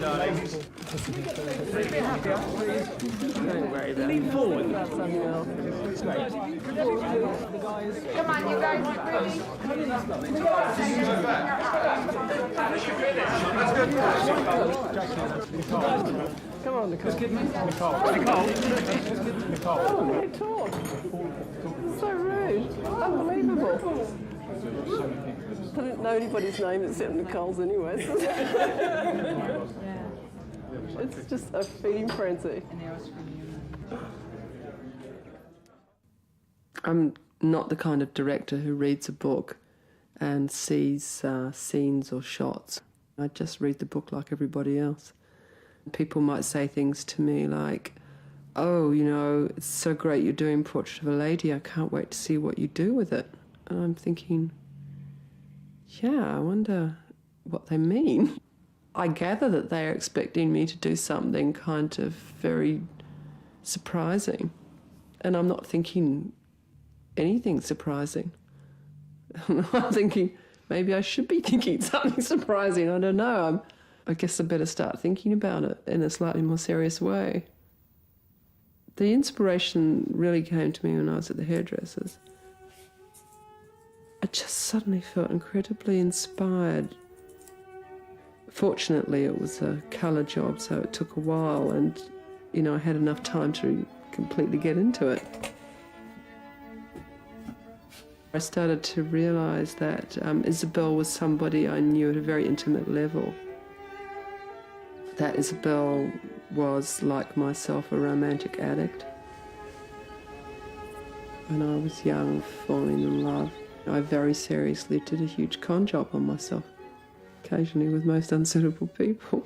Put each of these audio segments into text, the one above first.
darling. Don't worry about it. Lean forward. That's something else. Come on, you guys, Come on, Nicole. Nicole. Oh, they talk. So rude. Unbelievable. I didn't know anybody's name except Nicole's anyway. It's just a feeding frenzy. I'm not the kind of director who reads a book and sees scenes or shots. I just read the book like everybody else. People might say things to me like, oh, you know, it's so great you're doing Portrait of a Lady, I can't wait to see what you do with it. And I'm thinking, yeah, I wonder what they mean. I gather that they're expecting me to do something kind of very surprising. And I'm not thinking anything surprising. I'm thinking, maybe I should be thinking something surprising. I don't know. I guess I better start thinking about it in a slightly more serious way. The inspiration really came to me when I was at the hairdresser's. I just suddenly felt incredibly inspired. Fortunately, it was a colour job, so it took a while, and, you know, I had enough time to completely get into it. I started to realise that Isabelle was somebody I knew at a very intimate level. That Isabelle was, like myself, a romantic addict. When I was young, falling in love, I very seriously did a huge con job on myself, occasionally with most unsuitable people.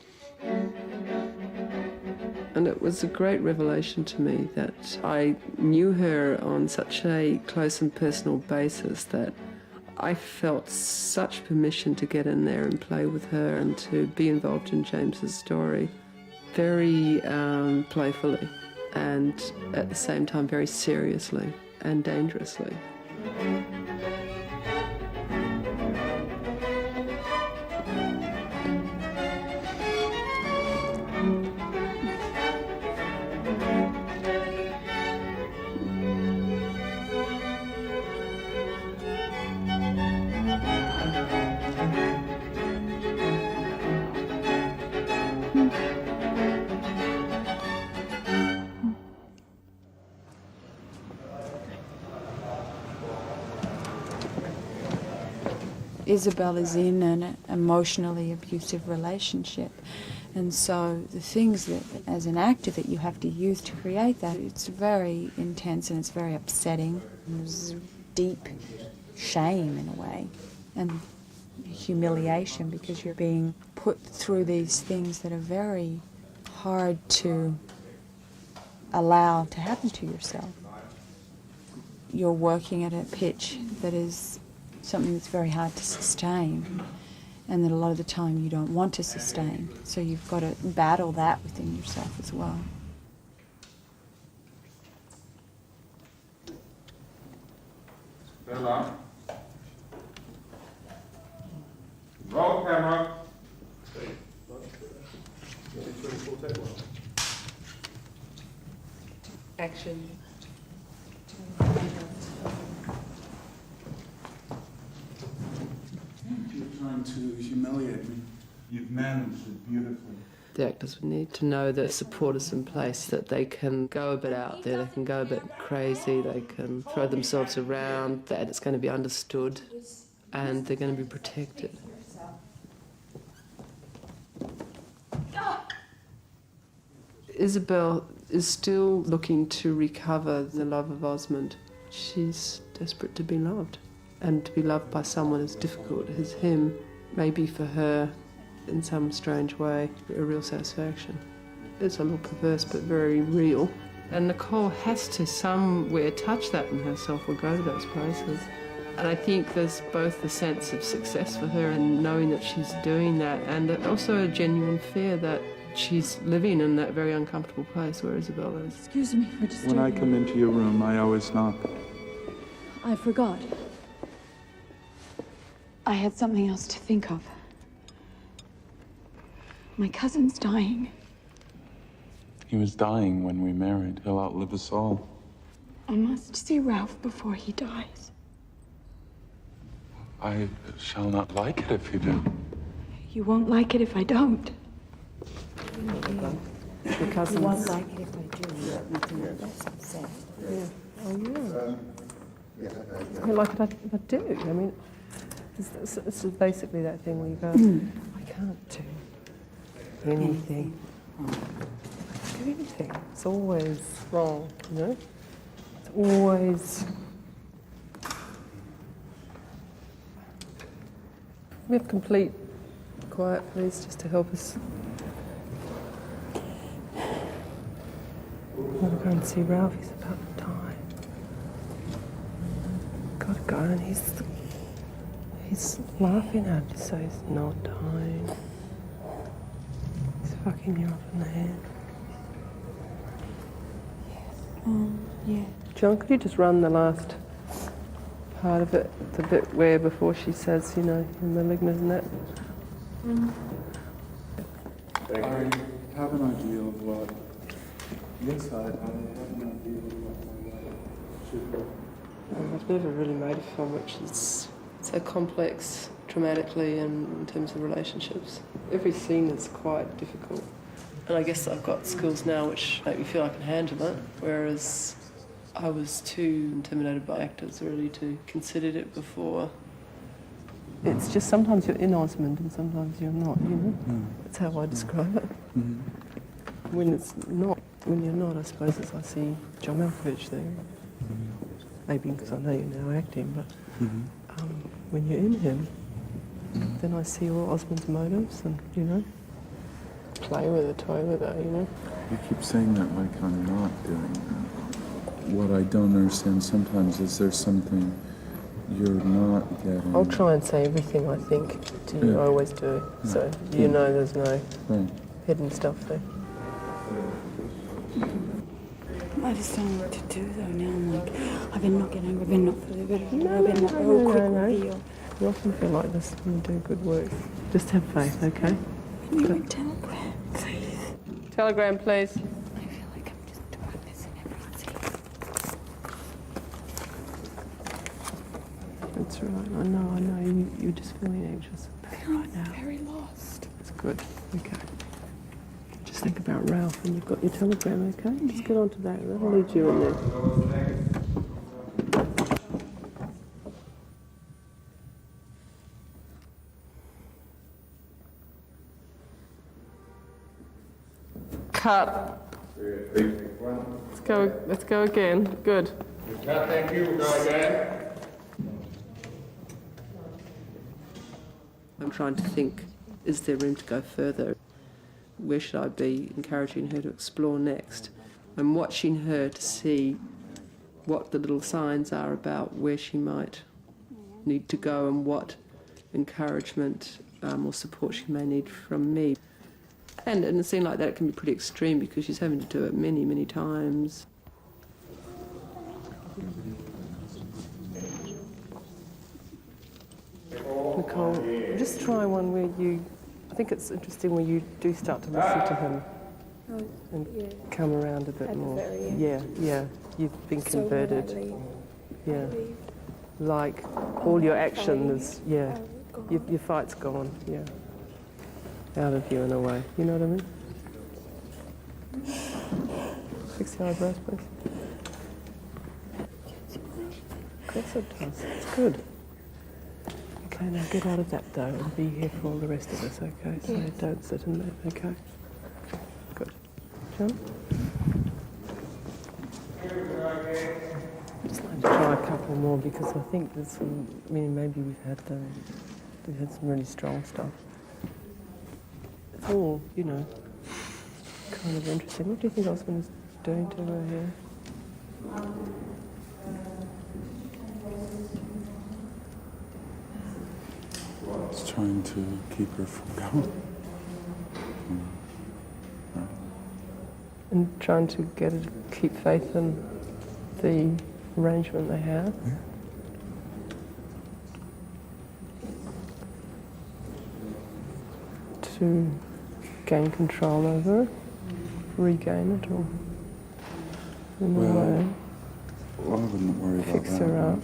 And it was a great revelation to me that I knew her on such a close and personal basis that I felt such permission to get in there and play with her and to be involved in James's story very playfully and at the same time very seriously and dangerously. Isabelle is in an emotionally abusive relationship, and so the things that, as an actor, that you have to use to create that, it's very intense and it's very upsetting. There's deep shame in a way, and humiliation because you're being put through these things that are very hard to allow to happen to yourself. You're working at a pitch that is something that's very hard to sustain, and that a lot of the time you don't want to sustain, so you've got to battle that within yourself as well. Bella. Roll camera. Action. You're trying to humiliate me. You've managed it beautifully. The actors would need to know that support is in place, that they can go a bit out there, they can go a bit crazy, they can throw themselves around, that it's going to be understood and they're going to be protected. Isabelle is still looking to recover the love of Osmond. She's desperate to be loved, and to be loved by someone as difficult as him may be for her, in some strange way, a real satisfaction. It's a little perverse but very real. And Nicole has to somewhere touch that in herself or go to those places. And I think there's both the sense of success for her in knowing that she's doing that, and also a genuine fear that she's living in that very uncomfortable place where Isabelle is. Excuse me for disturbing. When I come into your room, I always knock. I forgot. I had something else to think of. My cousin's dying. He was dying when we married. He'll outlive us all. I must see Ralph before he dies. I shall not like it if you do. You won't like it if I don't. Your cousins. You won't like it if I do. You're less upset. Yeah. Oh, yeah. I like it if I do. I mean, it's basically that thing where you go, I can't do anything. Do anything. It's always wrong, you know? It's always... We have complete quiet, please, just to help us. I want to go and see Ralph. He's about to die. Gotta go, and he's laughing at you, so he's not dying. He's fucking you up in the head. Yeah. John, could you just run the last part of it, the bit where before she says, you know, you're malignant and that? I have an idea of what... Yes, I have an idea of what my life should be. I've never really made a film which is so complex dramatically and in terms of relationships. Every scene is quite difficult. And I guess I've got skills now which make me feel I can handle it, whereas I was too intimidated by actors really to consider it before. It's just sometimes you're in Osmond and sometimes you're not, you know? That's how I describe it. When you're not, I suppose, as I see John Malkovich there. Maybe because I know you're now acting, but when you're in him, then I see all Osmond's motives and, you know, play with it, toy with it, you know. You keep saying that like I'm not doing that. What I don't understand sometimes is there's something you're not getting. I'll try and say everything I think to you. I always do. So you know there's no hidden stuff there. I just don't know what to do though now. I'm like, I've been not getting angry, I've been not feeling better. I've been like, oh, quick reveal. You often feel like this when you do good work. Just have faith, okay? Can you read Telegram, please? Telegram, please. I feel like I'm just doing this in every scene. That's right. I know. You're just feeling anxious right now. Very lost. That's good. Okay. Just think about Ralph and you've got your telegram, okay? Just get on to that. That'll lead you in there. Cut. Let's go again. Good. Thank you. Go again. I'm trying to think, is there room to go further? Where should I be encouraging her to explore next? I'm watching her to see what the little signs are about where she might need to go and what encouragement or support she may need from me. And in a scene like that, it can be pretty extreme because she's having to do it many, many times. Nicole, just try one where you... I think it's interesting when you do start to listen to him and come around a bit more. Yeah. You've been converted. Yeah. Like all your actions, your fight's gone, out of you in a way. You know what I mean? Fix the eyebrows, please. Of course it does. It's good. Okay, now get out of that though and be here for all the rest of us, okay? So don't sit in there, okay? Good. John? I'd just like to try a couple more because I think there's some, maybe we've had some really strong stuff. It's all, kind of interesting. What do you think Osmond is doing to her here? It's trying to keep her from going. And trying to get her to keep faith in the arrangement they have. Yeah. To gain control over it, regain it, or in a way Well, I wouldn't worry about fix that. her up.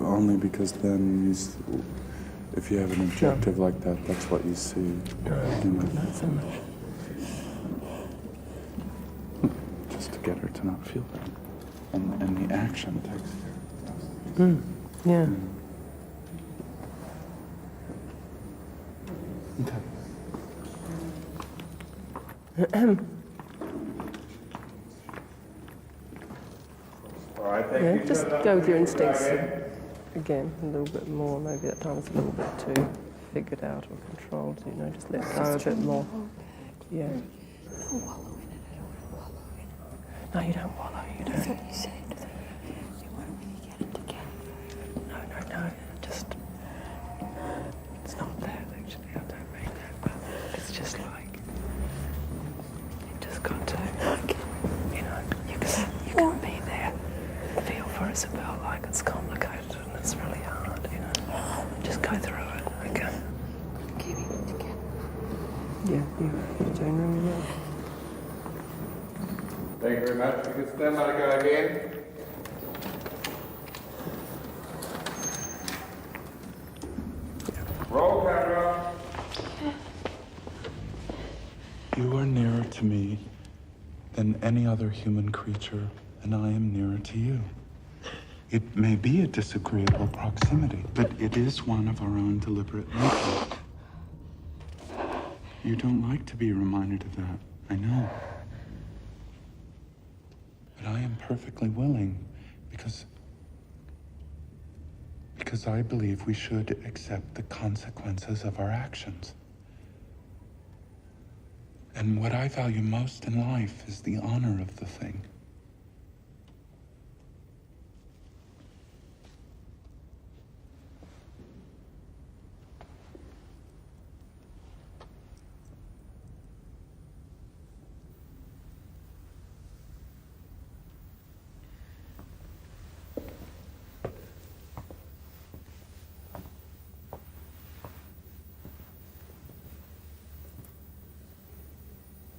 Only because then if you have an objective like that, that's what you see. Not so much. Just to get her to not feel that. And the action takes Yeah. Okay. All right, thank Yeah, you. just go with your instincts again a little bit more. Maybe that time it's a little bit too figured out or controlled, you know, just let go a bit more. Yeah. Don't wallow in it. I don't want to wallow in it. No, you don't wallow, you That's don't. what you said. You want to really get it together. No, just... It's not that, actually, I don't mean that, but it's just like... You just got to, you know, you can be there, feel for Isabelle, like it's complicated and it's really hard, you know. Just go through it, okay? Keeping it together. Yeah, you're doing really well. Thank you very much. You can stand by the guy again. Roll camera. You are nearer to me than any other human creature, and I am nearer to you. It may be a disagreeable proximity, but it is one of our own deliberate making. You don't like to be reminded of that, I know. But I am perfectly willing, because I believe we should accept the consequences of our actions. And what I value most in life is the honor of the thing.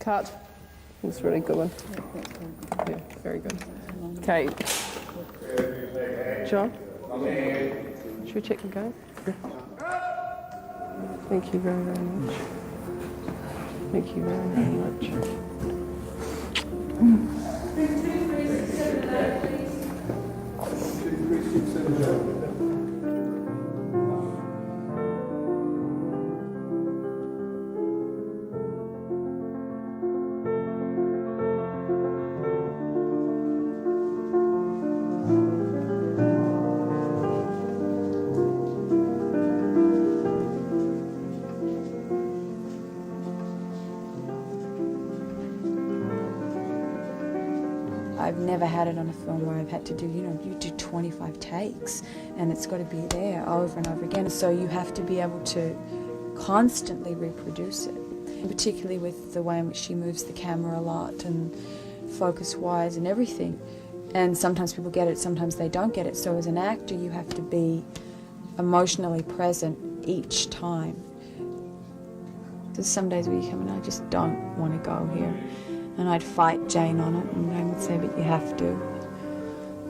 Cut. That's a really good one. Yeah, very good. Okay. John? Should we check again? Thank you very, very much. Thank you very, very much. I've never had it on a film where I've had to do, you do 25 takes and it's got to be there over and over again. So you have to be able to constantly reproduce it, particularly with the way in which she moves the camera a lot and focus-wise and everything. And sometimes people get it, sometimes they don't get it. So as an actor, you have to be emotionally present each time. There's some days where you come and I just don't want to go here. And I'd fight Jane on it, and Jane would say, but you have to.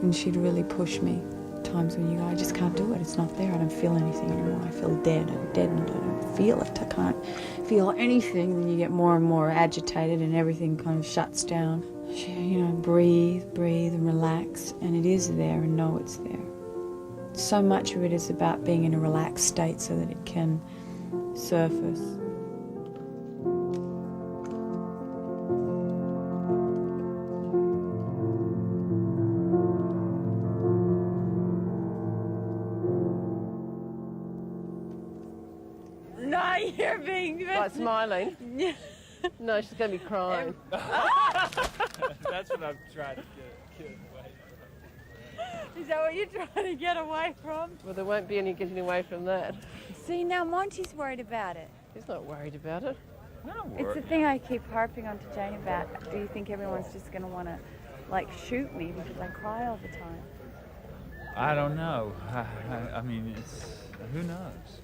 And she'd really push me. Times when you go, I just can't do it, it's not there, I don't feel anything anymore, I feel dead, I'm deadened, I don't feel it, I can't feel anything. And you get more and more agitated and everything kind of shuts down. Breathe and relax, and it is there and know it's there. So much of it is about being in a relaxed state so that it can surface. No, you're being... Like smiling? Yeah. No, she's going to be crying. That's what I'm trying to get away from. Is that what you're trying to get away from? Well, there won't be any getting away from that. See, now Monty's worried about it. He's not worried about it. It's the thing I keep harping on to Jane about. Do you think everyone's just going to want to, shoot me because I cry all the time? I don't know. I mean, who knows?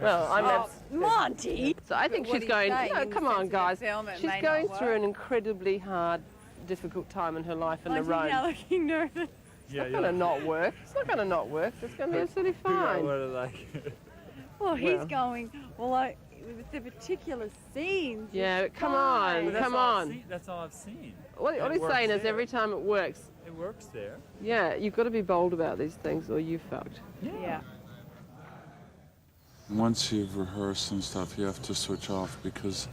Well, I'm Monty! So I think But what she's he's going, saying, no, in the come sense on, of the guys. film, it She's may going not through work. an incredibly hard, difficult time in her life in the Monty's now road. looking nervous. It's not going to not work. It's not going to not work. It's going to be absolutely Figure out fine. what it like. Well, he's Well. going, well, with the particular scenes. Yeah, it's come fine. on, That's come all I've on. seen- That's all I've seen. What It he's works saying is there. every time it works, It works there. yeah, you've got to be bold about these things or you fucked. Yeah. Once you've rehearsed and stuff, you have to switch off, because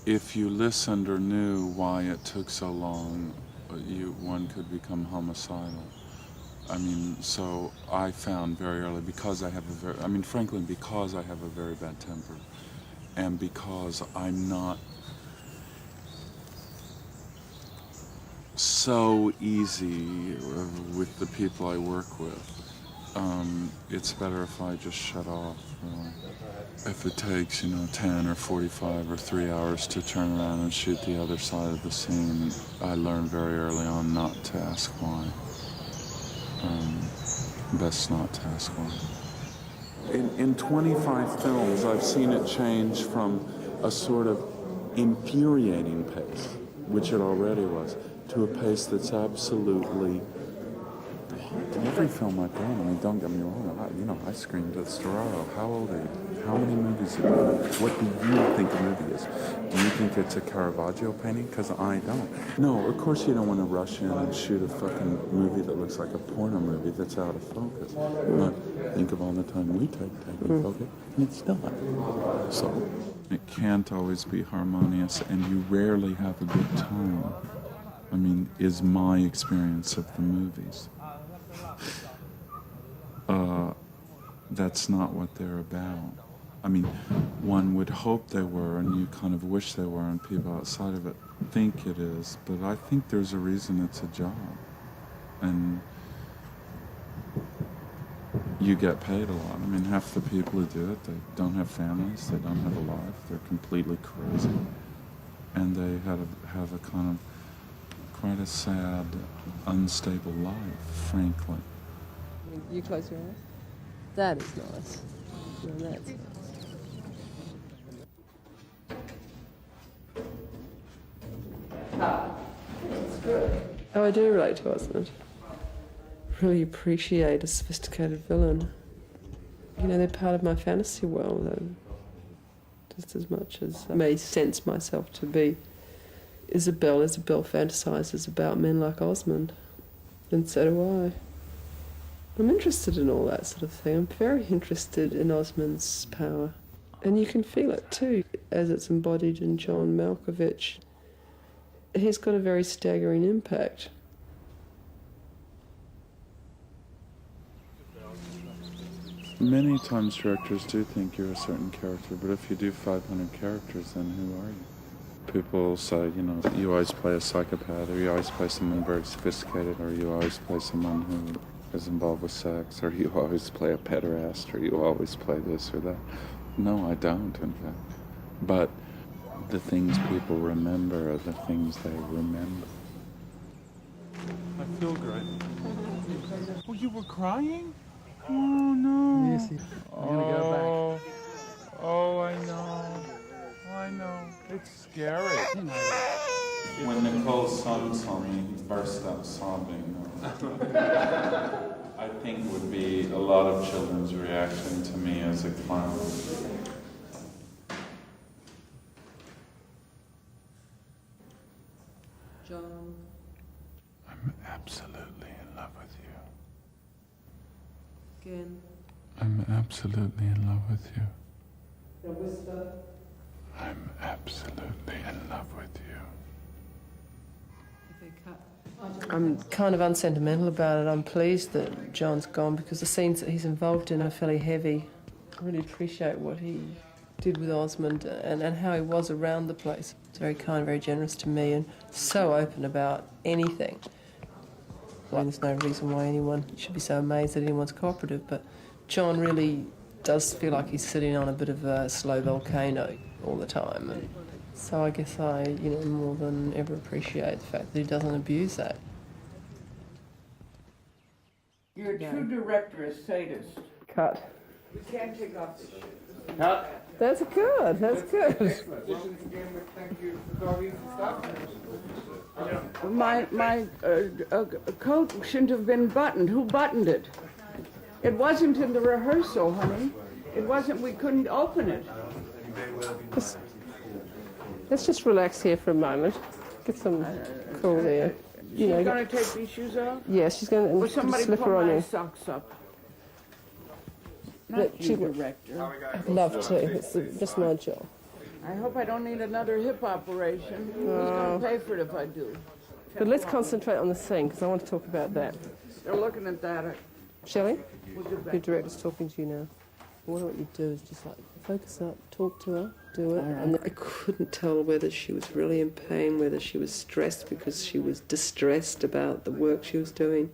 if you listened or knew why it took so long, one could become homicidal. I mean, so I found very early, because I have frankly, because I have a very bad temper, and because I'm not so easy with the people I work with, it's better if I just shut off. If it takes, 10 or 45 or 3 hours to turn around and shoot the other side of the scene, I learned very early on not to ask why. Best not to ask why. In 25 films, I've seen it change from a sort of infuriating pace, which it already was, to a pace that's absolutely... Every film I've done, don't get me wrong, I screamed at Storaro. How old are you? How many movies have you done? What do you think a movie is? Do you think it's a Caravaggio painting? Because I don't. No, of course you don't want to rush in and shoot a fucking movie that looks like a porno movie that's out of focus. But think of all the time we take focus, and it's not. So it can't always be harmonious, and you rarely have a good time. Is my experience of the movies. That's not what they're about. One would hope they were, and you kind of wish they were, and people outside of it think it is, but I think there's a reason it's a job. And you get paid a lot. Half the people who do it, they don't have families, they don't have a life, they're completely crazy. And they have a kind of quite a sad, unstable life, frankly. You close your eyes. That is nice. No, that's nice. Oh, I do relate to Osmond. Really appreciate a sophisticated villain. They're part of my fantasy world, though. Just as much as I may sense myself to be Isabelle fantasises about men like Osmond. And so do I. I'm interested in all that sort of thing. I'm very interested in Osmond's power. And you can feel it too, as it's embodied in John Malkovich. He's got a very staggering impact. Many times directors do think you're a certain character, but if you do 500 characters, then who are you? People say, you always play a psychopath, or you always play someone very sophisticated, or you always play someone who is involved with sex, or you always play a pederast, or you always play this or that. No, I don't, in fact. But the things people remember are the things they remember. I feel great. Oh, you were crying? Oh, no. Yes, I'm gonna go back. Oh, I know. It's scary. When Nicole's son saw me, he burst out sobbing. I think would be a lot of children's reaction to me as a clown. John. I'm absolutely in love with you. Again. I'm absolutely in love with you. A whisper. I'm absolutely in love with you. Okay, cut. I'm kind of unsentimental about it. I'm pleased that John's gone because the scenes that he's involved in are fairly heavy. I really appreciate what he did with Osmond and how he was around the place. He's very kind, very generous to me and so open about anything. There's no reason why anyone should be so amazed that anyone's cooperative, but John really does feel like he's sitting on a bit of a slow volcano all the time. And so I guess I, more than ever appreciate the fact that he doesn't abuse that. You're a true director, a sadist. Cut. We can't take off the Cut. That's good. That's good. Additions again with thank you for doggies and stuff. My coat shouldn't have been buttoned. Who buttoned it? It wasn't in the rehearsal, honey. It wasn't, we couldn't open it. Let's just relax here for a moment. Get some cool air. She's going to take these shoes off? Yeah, she's going to Will put a somebody slipper pull on my you. socks up? But Not she you, would- director. I'd love to. It's just my job. I hope I don't need another hip operation. Who's going to pay for it if I do? But let's concentrate on the scene, because I want to talk about that. They're looking at that. Shelley, We'll get back. your director's talking to you now. What you do is just like focus up, talk to her, do it. And I couldn't tell whether she was really in pain, whether she was stressed because she was distressed about the work she was doing.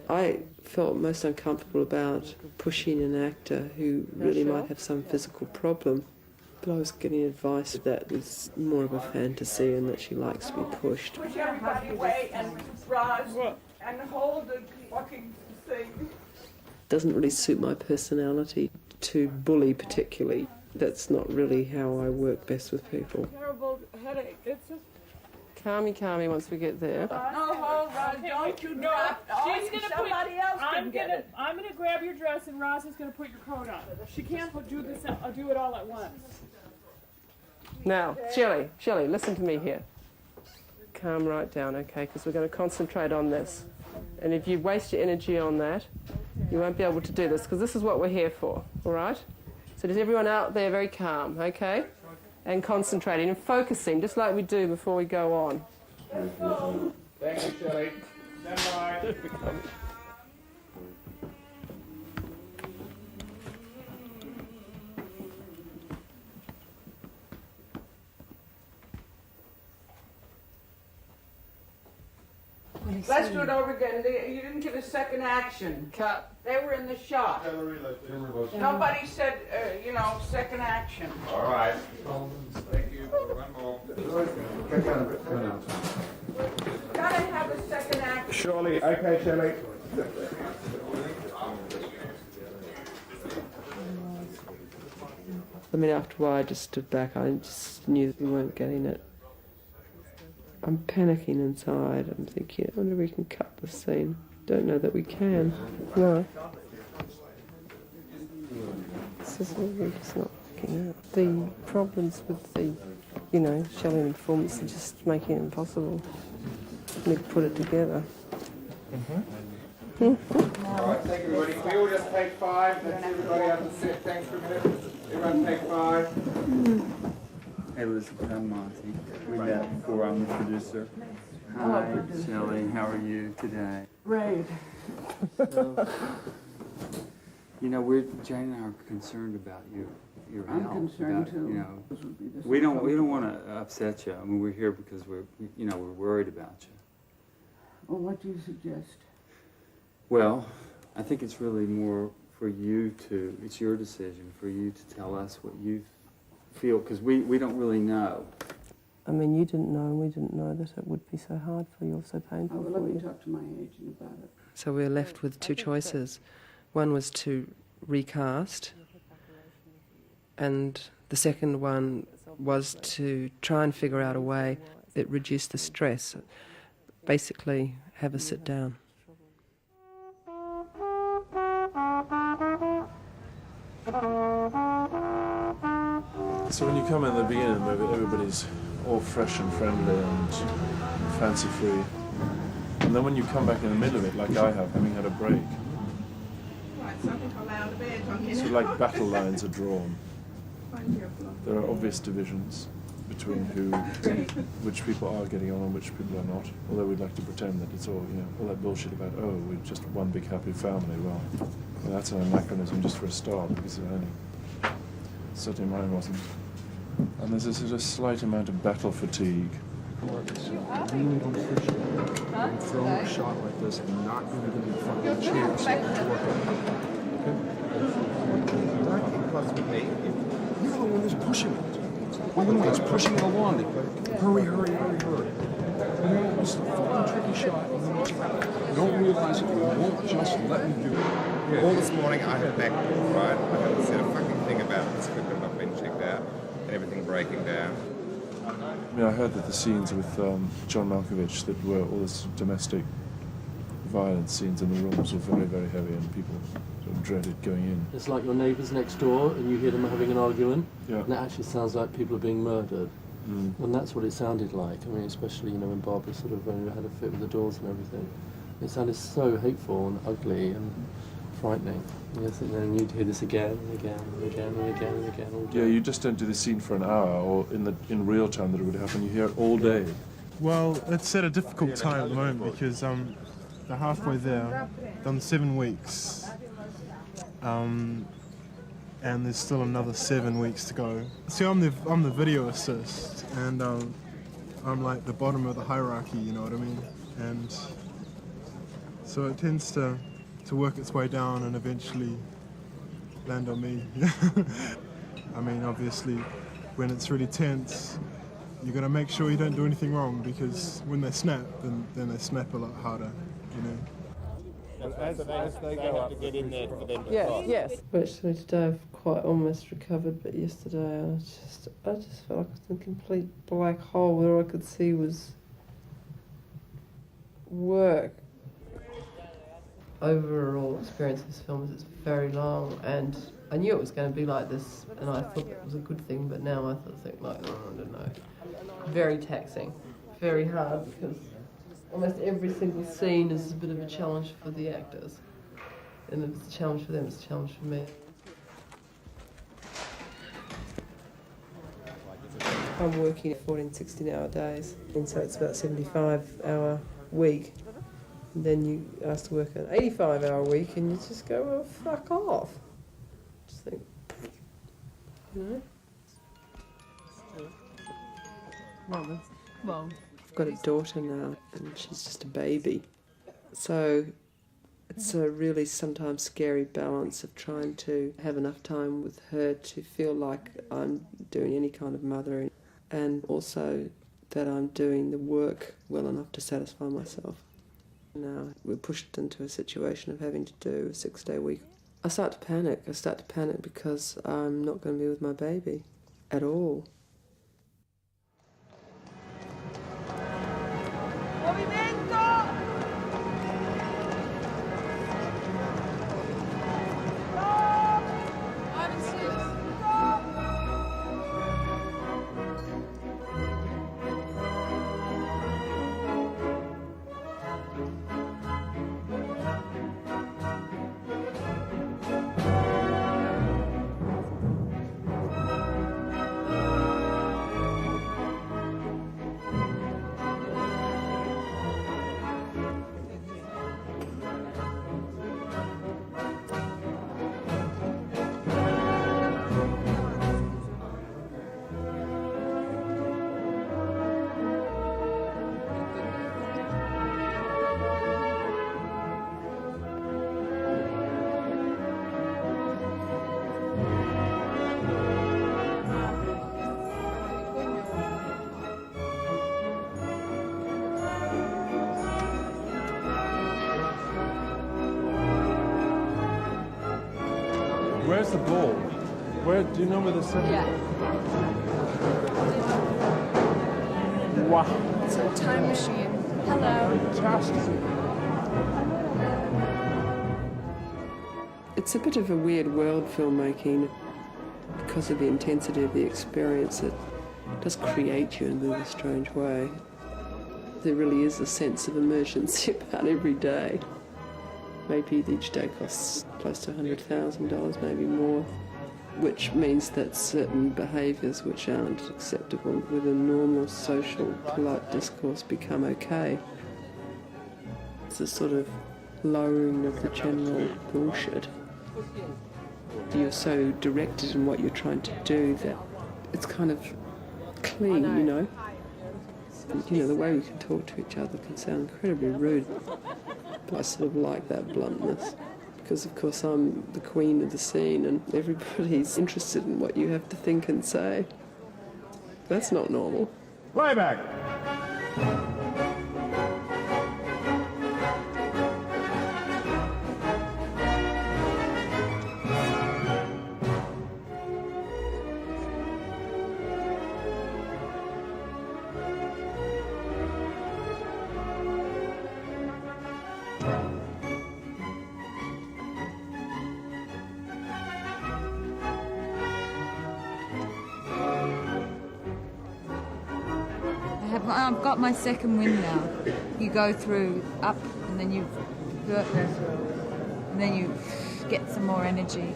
I felt most uncomfortable about pushing an actor who really might have some physical problem. But I was getting advice that it's more of a fantasy and that she likes to be pushed. Push everybody away and Roz and hold the fucking thing. Doesn't really suit my personality to bully particularly. That's not really how I work best with people. Terrible headache. It's a... Calmy once we get there. No, hold Roz, don't you drop. She's gonna somebody else can get it. I'm gonna grab your dress and Roz is gonna put your coat on. She can't do this. Do it all at once. Now, Shelley, listen to me here. Calm right down, okay, because we're going to concentrate on this. And if you waste your energy on that, you won't be able to do this, because this is what we're here for, all right? So does everyone out there very calm, okay? And concentrating and focusing, just like we do before we go on. Thank you, Shelley. Stand by. Let's do it over again. You didn't get a second action. Cut. They were in the shot. Nobody said, second action. All right. Thank you. One more. Gotta have a second action. Surely. Okay, Shelley. I mean, after a while I just stood back. I just knew that we weren't getting it. I'm panicking inside. I'm thinking, I wonder if we can cut the scene. Don't know that we can. No. This is what we're just not working out. The problems with the, Shelley and performance are just making it impossible for me to put it together. All right, thank you, everybody. We all just take 5. Let's everybody have a sit. Thanks for a minute. Everyone take 5. Hey, Elizabeth, I'm Monty. We met before. I'm the producer. Hi, Shelley. How are you today? Great. So, Jane and I are concerned about your health. I'm concerned about, too. We don't want to upset you. I mean, we're here because we're worried about you. Well, what do you suggest? Well, I think it's really more for you it's your decision, for you to tell us what you feel, because we don't really know. I mean, you didn't know, and we didn't know that it would be so hard for you or so painful Oh, well, for let me you. talk to my agent about it. So we were left with 2 choices. One was to recast, and the second one was to try and figure out a way that reduced the stress. Basically, have a sit down. So when you come in the beginning of the movie, everybody's all fresh and friendly and fancy-free. And then when you come back in the middle of it, like I have, having had a break, so like battle lines are drawn. There are obvious divisions between which people are getting on and which people are not. Although we'd like to pretend that it's all, all that bullshit about, we're just one big happy family. Well, that's an anachronism just for a start, because certainly mine wasn't. And there's a sort of slight amount of battle fatigue. Really don't appreciate it. Throwing a shot like this and not even giving a fucking chance to work on it. Okay? You're the one who's pushing it. We're the one that's pushing it along. Hurry. It's a fucking tricky shot. You don't realize it. You won't just let me do it. All this morning I had back, right? I haven't said a fucking thing about about this equipment not being checked out and everything breaking down. I mean, I heard that the scenes with John Malkovich that were all this domestic violence scenes in the rooms were very, very heavy, and people sort of dreaded going in. It's like your neighbours next door and you hear them having an argument, Yeah. and it actually sounds like people are being murdered. And that's what it sounded like. I mean, especially, you know, when Barbara sort of had a fit with the doors and everything. It sounded so hateful and ugly and frightening. Yes, and then you'd hear this again and again and again and again and again all day. Yeah, you just don't do the scene for an hour, or in real time that it would happen. You hear it all day. Well, it's at a difficult time at the moment because they're halfway there, done 7 weeks, and there's still another 7 weeks to go. See, I'm the video assist, and I'm like the bottom of the hierarchy, you know what I mean? And so it tends to work its way down and eventually land on me. I mean, obviously, when it's really tense, you got to make sure you don't do anything wrong, because when they snap, then they snap a lot harder, you know. And as they go up to get in there for them to Yes, yes. Virtually today I've quite almost recovered, but yesterday I just felt like I was in a complete black hole where all I could see was work. Overall experience of this film is it's very long, and I knew it was going to be like this, and I thought it was a good thing, but now I think like, oh, I don't know. Very taxing, very hard, because almost every single scene is a bit of a challenge for the actors. And if it's a challenge for them, it's a challenge for me. I'm working at 14, 16-hour days, and so it's about 75-hour week. And then you ask to work an 85-hour week, and you just go, well, fuck off. Just think, you know? Well, I've got a daughter now, and she's just a baby. So it's a really sometimes scary balance of trying to have enough time with her to feel like I'm doing any kind of mothering, and also that I'm doing the work well enough to satisfy myself. Now we're pushed into a situation of having to do a 6-day week. I start to panic. I start to panic because I'm not going to be with my baby at all. Where's the ball? Where do you know where the second? Yeah. Wow. It's a time machine. Hello. Fantastic. It's a bit of a weird world filmmaking because of the intensity of the experience. It does create you in a bit of a strange way. There really is a sense of emergency about every day. Maybe each day costs close to $100,000, maybe more, which means that certain behaviours which aren't acceptable within normal social polite discourse become okay. It's a sort of lowering of the general bullshit. You're so directed in what you're trying to do that it's kind of clean, you know. You know, the way we can talk to each other can sound incredibly rude. But I sort of like that bluntness because, of course, I'm the queen of the scene and everybody's interested in what you have to think and say. That's not normal. Playback! I've got my second wind now. You go through up, and then you get some more energy.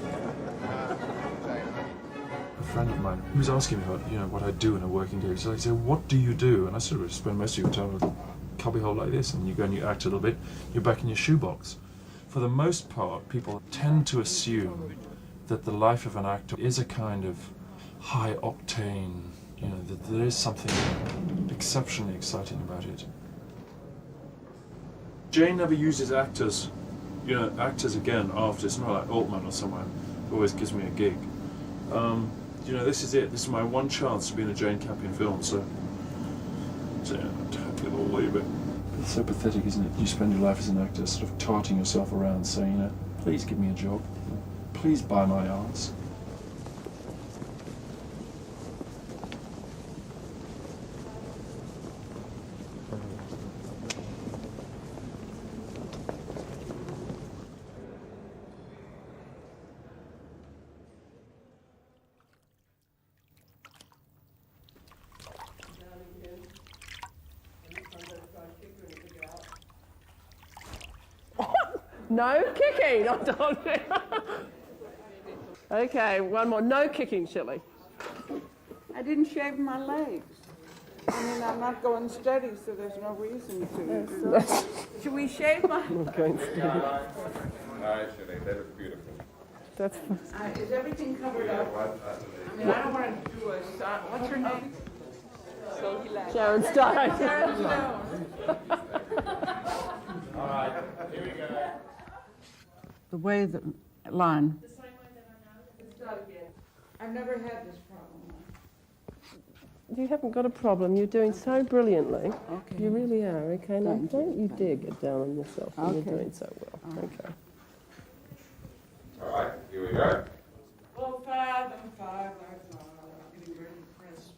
A friend of mine, he was asking me about, you know, what I do in a working day. So I said, what do you do? And I sort of spend most of your time with a cubbyhole like this, and you go and you act a little bit, you're back in your shoebox. For the most part, people tend to assume that the life of an actor is a kind of high octane, you know, that there is something exceptionally exciting about it. Jane never uses actors, you know, actors again after. It's not like Altman or someone who always gives me a gig. You know, this is it. This is my one chance to be in a Jane Campion film, so yeah, I'm happy with all of it. It's so pathetic, isn't it? You spend your life as an actor sort of tarting yourself around saying, you know, please give me a job. Please buy my arts. No kicking, I told you. Okay, one more. No kicking, Shirley. I didn't shave my legs. I mean, I'm not going steady, so there's no reason to. Should we shave my... I'm not going steady. No, Shirley, that was beautiful. That's is everything covered up? I mean, I don't want to do a... What's her name? Sharon Stone. Sharon Stone. All right, here we go. The way the line. I've never had this problem. You haven't got a problem. You're doing so brilliantly. Okay. You really are. Okay, now Thank don't you dare get down on yourself when Okay. you're doing so well. Okay. All right, here we go. Well, 5 and 5, I'm getting very impressed.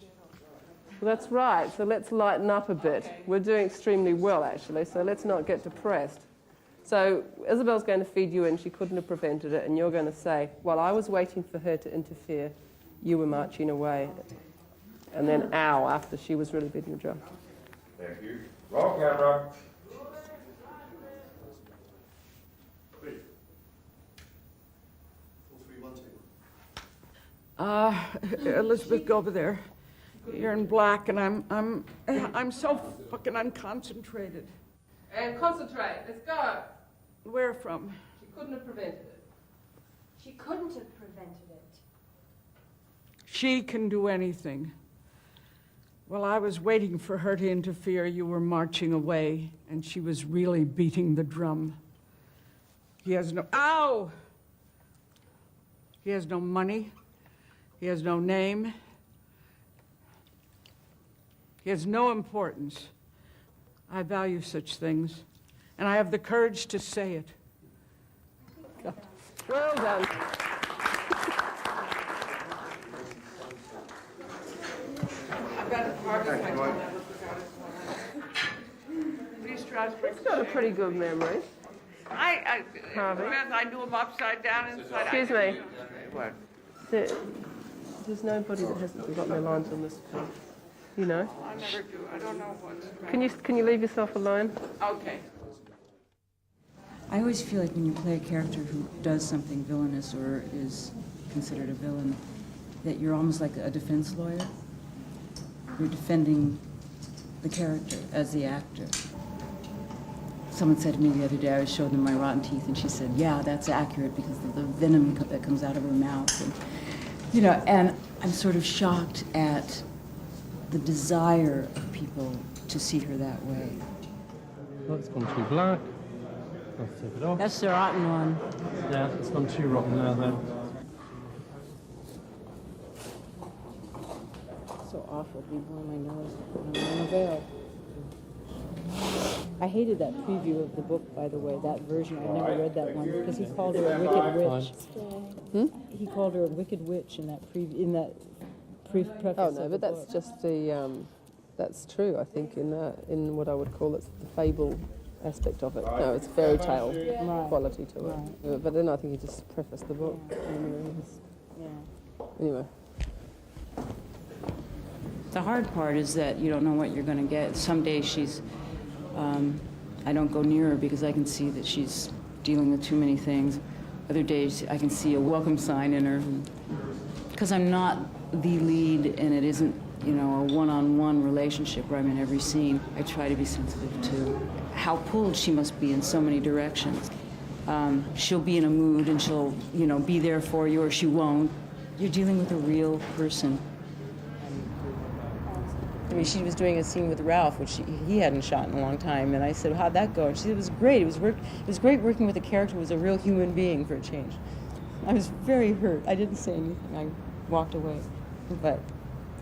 Well, that's right. So let's lighten up a bit. Okay. We're doing extremely well, actually, so let's not get depressed. So Isabel's going to feed you in. She couldn't have prevented it. And you're going to say, while I was waiting for her to interfere, you were marching away. And then, ow, after she was really beating the drum. Thank you. Roll camera. Elizabeth, go over there. You're in black, and I'm so fucking unconcentrated. And concentrate. Let's go. Where from? She couldn't have prevented it. She couldn't have prevented it. She can do anything. Well, I was waiting for her to interfere. You were marching away, and she was really beating the drum. He has no... Ow! He has no money. He has no name. He has no importance. I value such things, and I have the courage to say it. God. Well done. I've got a party. Please try to... It's got a pretty good memory. Harvey. I knew him upside down, inside out. Excuse me. What? There's nobody that hasn't forgotten their lines on this page. You know? I never do. I don't know what. Can you leave yourself alone? Okay. I always feel like when you play a character who does something villainous or is considered a villain, that you're almost like a defense lawyer. You're defending the character as the actor. Someone said to me the other day, I was showing them my rotten teeth, and she said, yeah, that's accurate because of the venom that comes out of her mouth. And, you know, and I'm sort of shocked at the desire of people to see her that way. That's gone too black. Let's take it off. That's the rotten one. Yeah, it's gone too rotten now then. So awful to be blowing my nose when I'm on a veil. I hated that preview of the book, by the way, that version. I never read that one because he called her a wicked witch. He called her a wicked witch in that preface. Oh no, but that's just the that's true. I think in what I would call it the fable aspect of it. No, it's fairy tale quality to it. Right. But then I think he just prefaced the book. Yeah. Anyway. The hard part is that you don't know what you're going to get. Some days she's, I don't go near her because I can see that she's dealing with too many things. Other days I can see a welcome sign in her. Because I'm not the lead and it isn't, you know, a one-on-one relationship where I'm in every scene, I try to be sensitive to how pulled she must be in so many directions. She'll be in a mood and she'll, you know, be there for you, or she won't. You're dealing with a real person. I mean, she was doing a scene with Ralph, which he hadn't shot in a long time, and I said, how'd that go? And she said, it was great. It was great working with a character who was a real human being for a change. I was very hurt. I didn't say anything. I walked away, but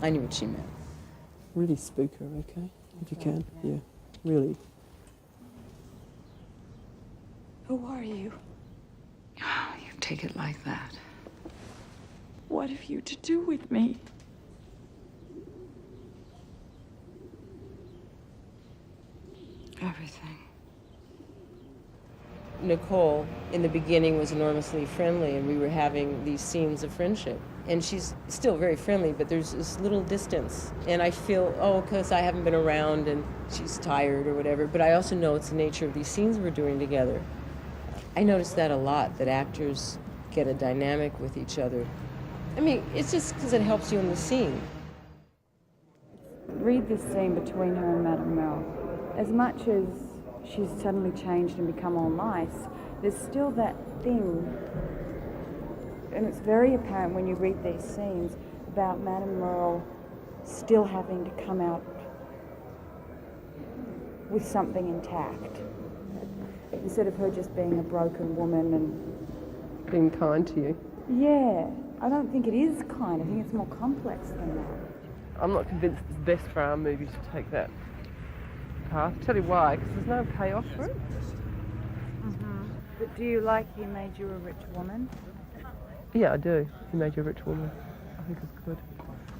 I knew what she meant. Really spook her, okay? If you can, yeah, really. Who are you? You take it like that. What have you to do with me? Everything. Nicole, in the beginning, was enormously friendly, and we were having these scenes of friendship. And she's still very friendly, but there's this little distance. And I feel, oh, because I haven't been around and she's tired or whatever, but I also know it's the nature of these scenes we're doing together. I notice that a lot, that actors get a dynamic with each other. I mean, it's just because it helps you in the scene. Read this scene between her and Madame Mel. As much as she's suddenly changed and become all nice, there's still that thing, and it's very apparent when you read these scenes, about Madame Merle still having to come out with something intact, instead of her just being a broken woman and... Being kind to you. Yeah, I don't think it is kind. I think it's more complex than that. I'm not convinced it's best for our movie to take that path. I'll tell you why, because there's no payoff for it. But do you like He Made You a Rich Woman? Yeah, I do. He Made You a Rich Woman. I think it's good.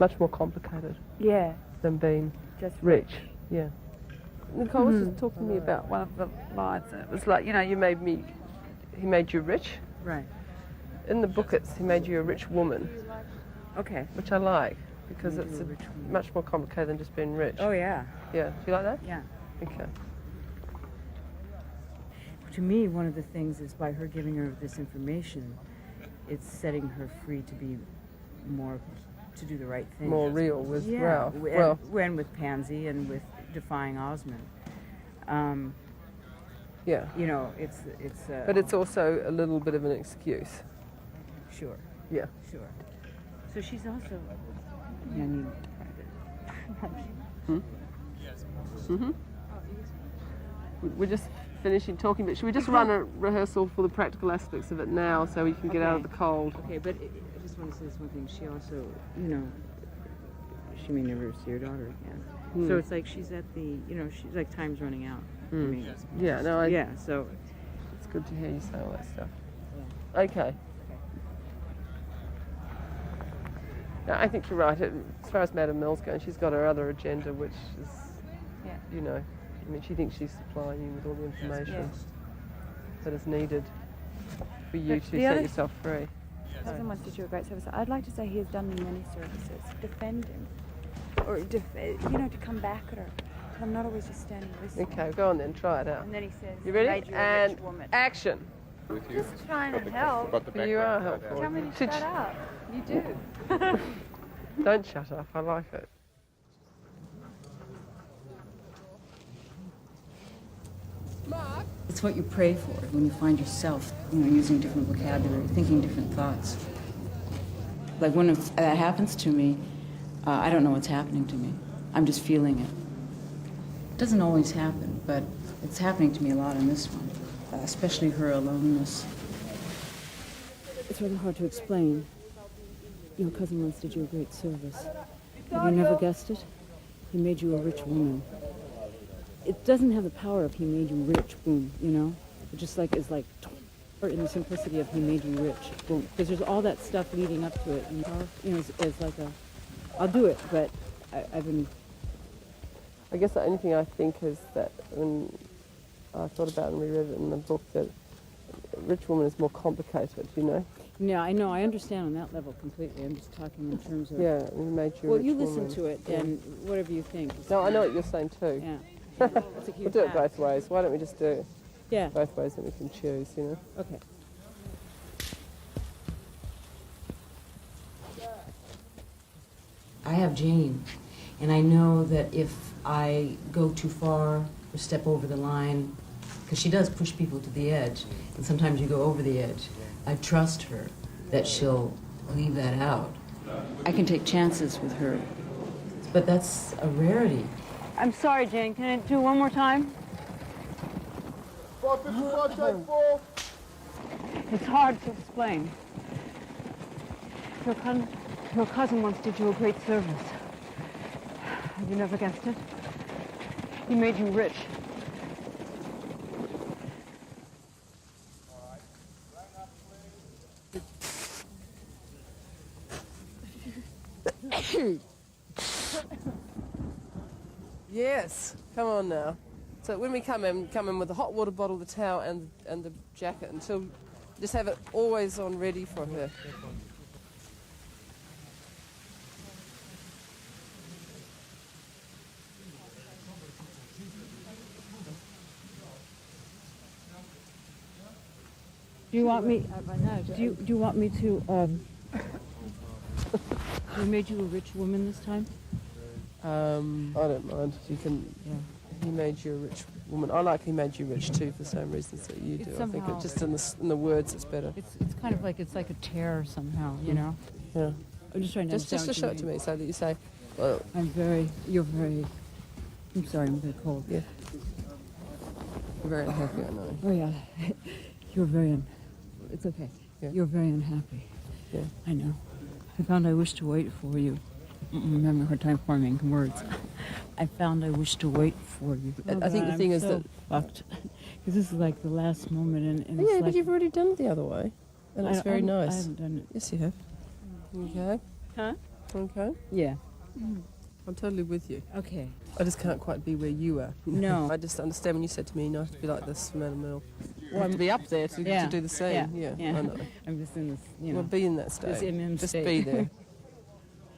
Much more complicated. Yeah. Than being just rich. Yeah. Nicole was just talking to me about one of the lines, and it was like, you know, he made you rich. Right. In the book, it's he made you a rich woman. Okay. Which I like, because it's much more complicated than just being rich. Oh, yeah. Yeah. Do you like that? Yeah. Okay. To me, one of the things is by her giving her this information, it's setting her free to be more, to do the right thing. More real with Ralph. And with Pansy and with defying Osmond. Yeah. You know, it's. But it's also a little bit of an excuse. Sure. Yeah. Sure. So she's also. I mean. We're just finishing talking, but should we just run a rehearsal for the practical aspects of it now so we can get out of the cold? Okay, but I just want to say this one thing. She also, you know, she may never see her daughter again. So it's like she's at the, you know, she's like time's running out. I mean, yeah, no, yeah, so it's good to hear you say all that stuff. Yeah. Okay. No, I think you're right. As far as Madame Mel's going, she's got her other agenda, which is, you know, I mean, she thinks she's supplying you with all the information that is needed for you to set yourself free. Cousin wants to do a great service. I'd like to say he has done me many services. Defend him. Or, you know, to come back at her. I'm not always just standing listening. Okay, go on then, try it out. And then he says, you ready? Made you a and rich woman. Action. Just trying to help. You are helpful. Tell me to shut up. You do. Don't shut up, I like it. it's what you pray for when you find yourself, you know, using different vocabulary, thinking different thoughts. Like when that happens to me, I don't know what's happening to me. I'm just feeling it. It doesn't always happen, but it's happening to me a lot in this one, especially her aloneness. It's rather hard to explain. Your cousin once did you a great service. Have you never guessed it? He made you a rich woman. It doesn't have the power of he made you rich, boom, you know? It just like is like, or in the simplicity of he made you rich, boom. Because there's all that stuff leading up to it. And, you know, it's like a, I'll do it, but I've been... I guess the only thing I think is that when I thought about and reread it in the book, that rich woman is more complicated, you know? Yeah, I know. I understand on that level completely. I'm just talking in terms of... Yeah, we made you a Well, rich you listen woman. to it, Yeah. and whatever you think. No, I know what you're saying too. Yeah. We'll do it both ways. Why don't we just do it both ways and we can choose, you know? Okay. I have Jane, and I know that if I go too far or step over the line, because she does push people to the edge, and sometimes you go over the edge, I trust her that she'll leave that out. I can take chances with her. But that's a rarity. I'm sorry, Jane. Can I do one more time? 455, take 4. It's hard to explain. Your cousin once did you a great service. Have you never guessed it? He made you rich. Yes, come on now. So when we come in with the hot water bottle, the towel, and the jacket, and she'll just have it always on ready for her. Do you want me? Do you want me to? We made you a rich woman this time. I don't mind. You can. Yeah. He made you a rich woman. I like he made you rich too for the same reasons that you do. I think it just in the words it's better. It's kind of like it's like a tear somehow, you know. Yeah. I'm just trying to just to show it to me so that you say, well, I'm sorry, I'm very cold. Yeah. You're very unhappy, I know. Oh yeah, it's okay. Yeah. You're very unhappy. Yeah. I know. I found I wish to wait for you. I'm having a hard time forming words. I found I wish to wait for you. I think the thing is so that fucked, because this is like the last moment, and yeah, it's but like, you've already done it the other way, and it's very nice. I haven't done it. Yes, you have. Okay. Huh? Okay. Yeah. I'm totally with you. Okay. I just can't quite be where you are. No. I just understand when you said to me, you know, I have to be like this for Madam Mill. Well, I have to be up there to do the same. Yeah. I know. I'm just in this, you know. Well, be in that state. This MM just state. be there.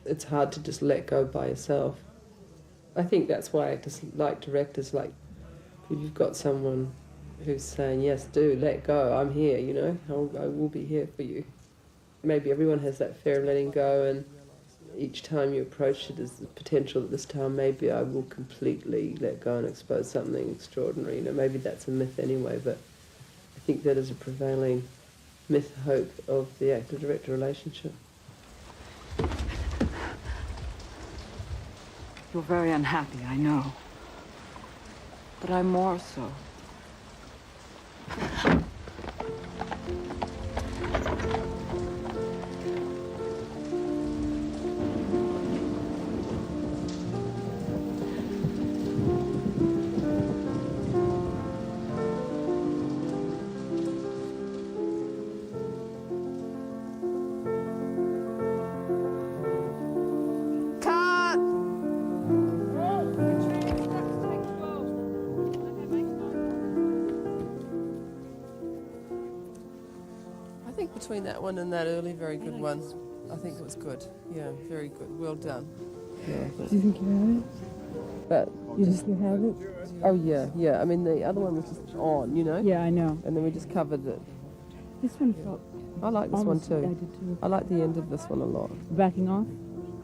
It's hard to just let go by yourself. I think that's why I just like directors, like if you've got someone who's saying, yes, do, let go, I'm here, you know, I will be here for you. Maybe everyone has that fear of letting go, and each time you approach it is the potential that this time maybe I will completely let go and expose something extraordinary. You know, maybe that's a myth anyway, but I think that is a prevailing myth, hope of the actor-director relationship. You're very unhappy, I know. But I'm more so. Between that one and that early, very good one. I think it was good. Yeah, very good. Well done. Yeah, Do you think you have it? but You think you have it? oh yeah. I mean, the other one was just on, you know. Yeah, I know. And then we just covered it. This one felt... I like this almost, one too. I did too. I like the end of this one a lot. Backing off?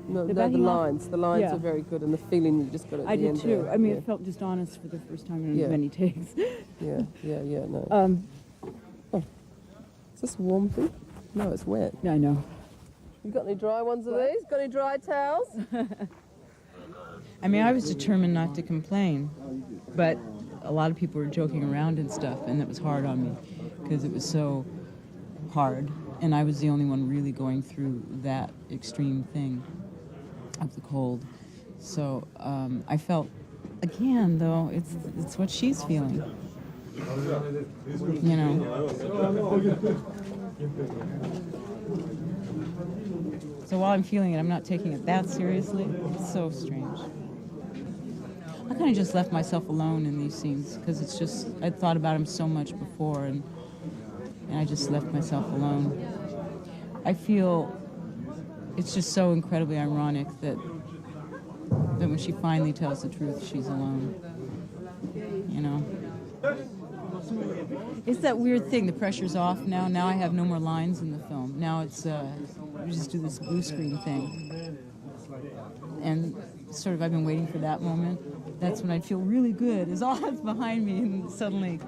No, The the backing off? lines. The lines Yeah. are very good, and the feeling you just got at I the did end too. there. I mean, yeah. it felt just honest for the first time in Yeah. many takes. Yeah, no. Is this warm thing? No, it's wet. Yeah, I know. You got any dry ones of these? Got any dry towels? I mean, I was determined not to complain, but a lot of people were joking around and stuff, and it was hard on me because it was so hard, and I was the only one really going through that extreme thing of the cold. So I felt, again, though, it's what she's feeling, you know. So while I'm feeling it, I'm not taking it that seriously. It's so strange. I kind of just left myself alone in these scenes because it's just, I'd thought about him so much before, and I just left myself alone. I feel it's just so incredibly ironic that when she finally tells the truth, she's alone. You know? It's that weird thing. The pressure's off now. Now I have no more lines in the film. Now it's we just do this blue screen thing. And sort of I've been waiting for that moment. That's when I'd feel really good. As all that's behind me, and suddenly,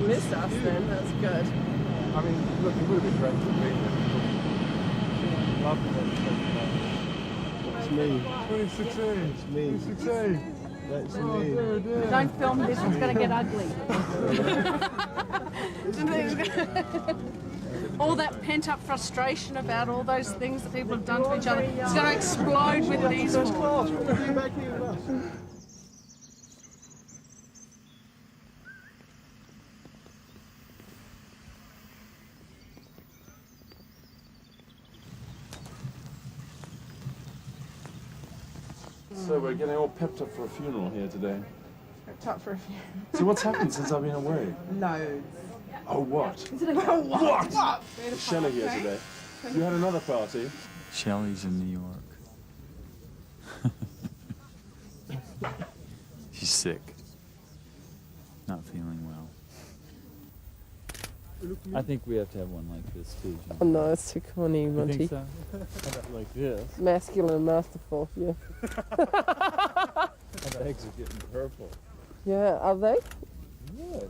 Missed us then, that's good. I mean, look, it would have been great to be there. Lovely. It's me. 2016. It's me. 2016. That's me. Don't film this, it's going to get ugly. All that pent-up frustration about all those things that people have done to each other, it's going to explode with these ones. So we're getting all pepped up for a funeral here today. Pepped up for a few. So what's happened since I've been away? Loads. Oh, what? What? Is Shelley here today? You had another party? Shelley's in New York. She's sick. Not feeling well. I think we have to have one like this too, John. Oh no, it's too corny, You Monty. think so? How about like this? Masculine and masterful, yeah. My legs are getting purple. Yeah, are they? Yeah.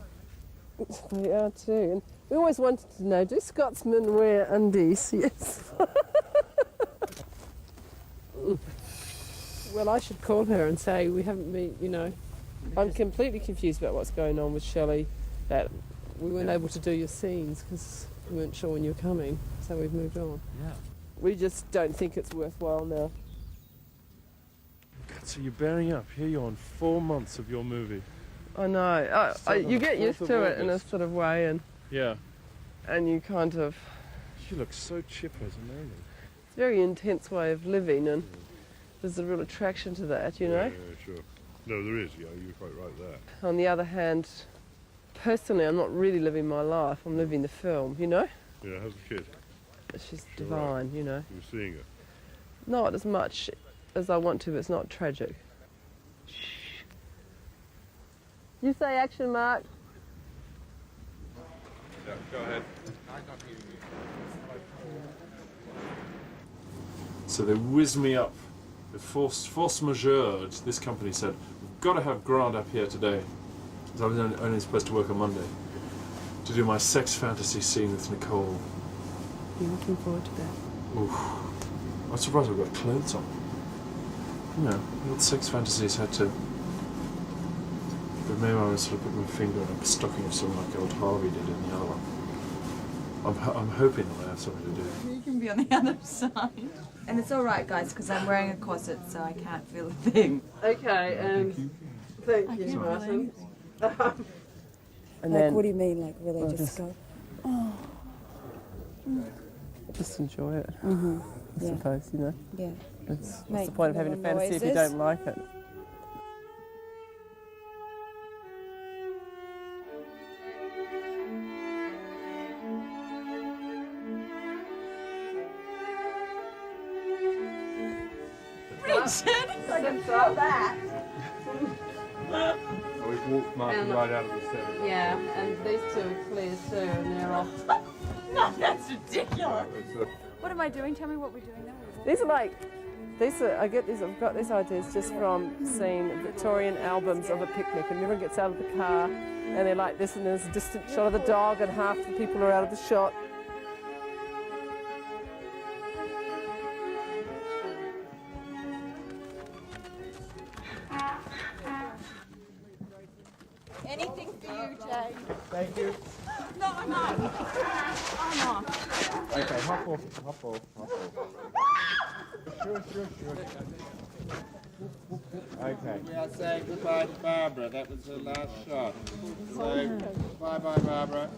They are too. And we always wanted to know, do Scotsmen wear undies? Yes. Well, I should call her and say we haven't been, you know. I'm completely confused about what's going on with Shelley, that we weren't able to do your scenes because we weren't sure when you were coming, so we've moved on. Yeah. We just don't think it's worthwhile now. So you're bearing up. Here you're on 4 months of your movie. I know. You get used to it in a sort of way, and Yeah. and you kind of. She looks so chipper, it's amazing. It's a very intense way of living, and there's a real attraction to that, you know. Yeah, sure. No, there is. Yeah, you're quite right there. On the other hand, personally, I'm not really living my life. I'm living the film, you know. Yeah, how's the kid? She's Sure, divine, you know. You were seeing her? Not as much as I want to, but it's not tragic. Shh. You say action, Mark. Yeah, go ahead. So they whizzed me up. The force majeure, this company said, we've got to have Grant up here today. So I was only supposed to work on Monday. To do my sex fantasy scene with Nicole. You're looking forward to that. Oof. I'm surprised I've got clothes on. You know, all sex fantasies had to... But maybe I would sort of put my finger in a stocking of something like old Harvey did in the other one. I'm hoping that I have something to do. You can be on the other side. And it's all right, guys, because I'm wearing a corset, so I can't feel a thing. Okay, and thank you, Martin. And Like, then, what do you mean, like, really well, just go, oh. just enjoy it, Mm-hmm. I suppose, you know. Yeah. What's Make the point of having a little fantasy if you noises. don't like it? Richard! I can throw that. We've walked Martin right out of the set. Yeah, and these two are clear too, and they're off. No, that's ridiculous. What am I doing? Tell me what we're doing now. These are like, I've got these ideas just from seeing Victorian albums of a picnic, and everyone gets out of the car, and they're like this, and there's a distant shot of the dog, and half the people are out of the shot. Anything for you, Jay. Thank you. No, I'm not. I'm not. Okay, hop off. Sure. Okay. We are saying goodbye to Barbara. That was her last shot. So, bye-bye, Barbara.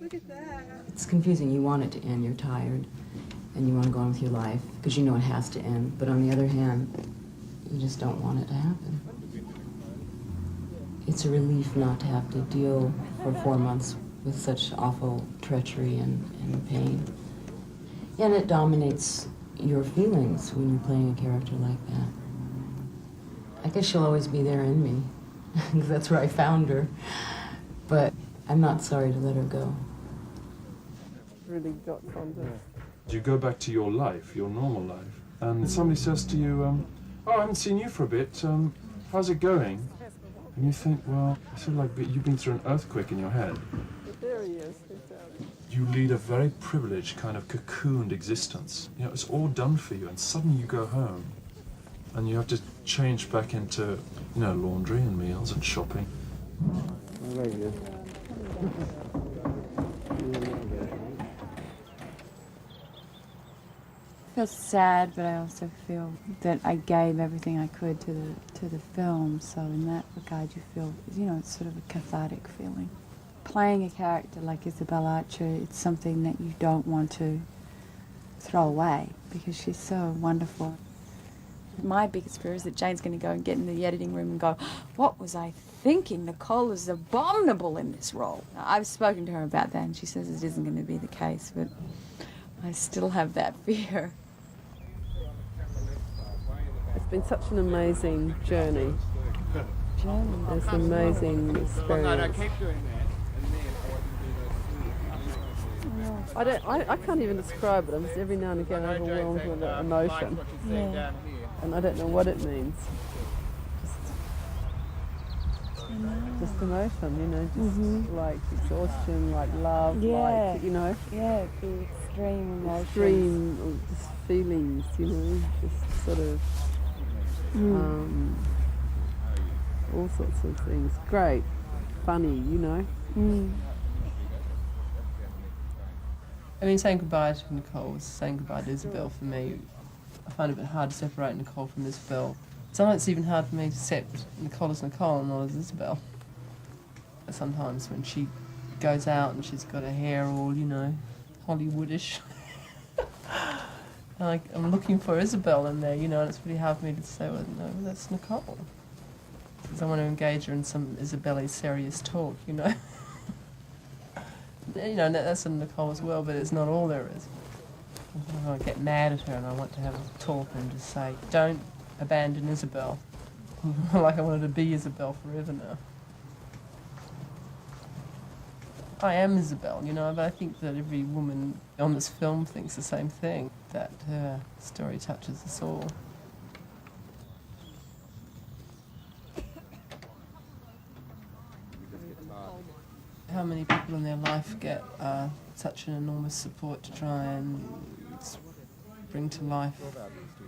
Look at that. It's confusing. You want it to end, you're tired, and you want to go on with your life because you know it has to end. But on the other hand, You just don't want it to happen. It's a relief not to have to deal for 4 months with such awful treachery and pain. And it dominates your feelings when you're playing a character like that. I guess she'll always be there in me, because that's where I found her. But I'm not sorry to let her go. Really got fond of. You go back to your life, your normal life, and somebody says to you, oh, I haven't seen you for a bit, how's it going? And you think, well, I feel like you've been through an earthquake in your head. But there he is. You lead a very privileged, kind of cocooned existence. You know, it's all done for you, and suddenly you go home, and you have to change back into, you know, laundry and meals and shopping. There you go. I feel sad, but I also feel that I gave everything I could to the film. So in that regard, you feel, you know, it's sort of a cathartic feeling. Playing a character like Isabel Archer, it's something that you don't want to throw away because she's so wonderful. My biggest fear is that Jane's going to go and get in the editing room and go, "What was I thinking? Nicole is abominable in this role." Now, I've spoken to her about that, and she says it isn't going to be the case, but I still have that fear. It's been such an amazing journey. It's an amazing experience. I can't even describe it. I'm just every now and again overwhelmed with emotion. Yeah. And I don't know what it means. Just emotion, you know, just like exhaustion, like love, like, you know. Yeah, the extreme emotions. Extreme just feelings, you know, just sort of all sorts of things. Great, funny, you know. I mean, saying goodbye to Nicole was saying goodbye to Isabelle for me. I find it a bit hard to separate Nicole from Isabelle. Sometimes it's even hard for me to accept Nicole as Nicole and not as Isabelle. Sometimes when she goes out and she's got her hair all, you know, Hollywoodish. I'm looking for Isabelle in there, you know, and it's really hard for me to say, well, no, that's Nicole. Because I want to engage her in some Isabelle serious talk, you know. You know, that's in Nicole as well, but it's not all there is. I get mad at her and I want to have a talk and just say, don't abandon Isabelle. Like I wanted to be Isabelle forever now. I am Isabelle, you know, but I think that every woman on this film thinks the same thing, that her story touches us all. How many people in their life get such an enormous support to try and bring to life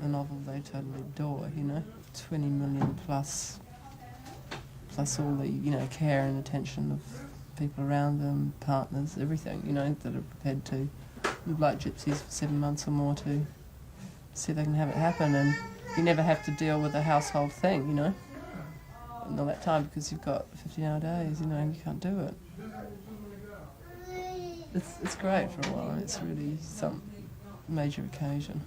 a novel they totally adore, you know? 20 million plus all the, you know, care and attention of people around them, partners, everything, you know, that are prepared to live like gypsies for 7 months or more to see if they can have it happen, and you never have to deal with a household thing, you know? And all that time because you've got 15-hour days, you know, and you can't do it. It's great for a while, and it's really some major occasion.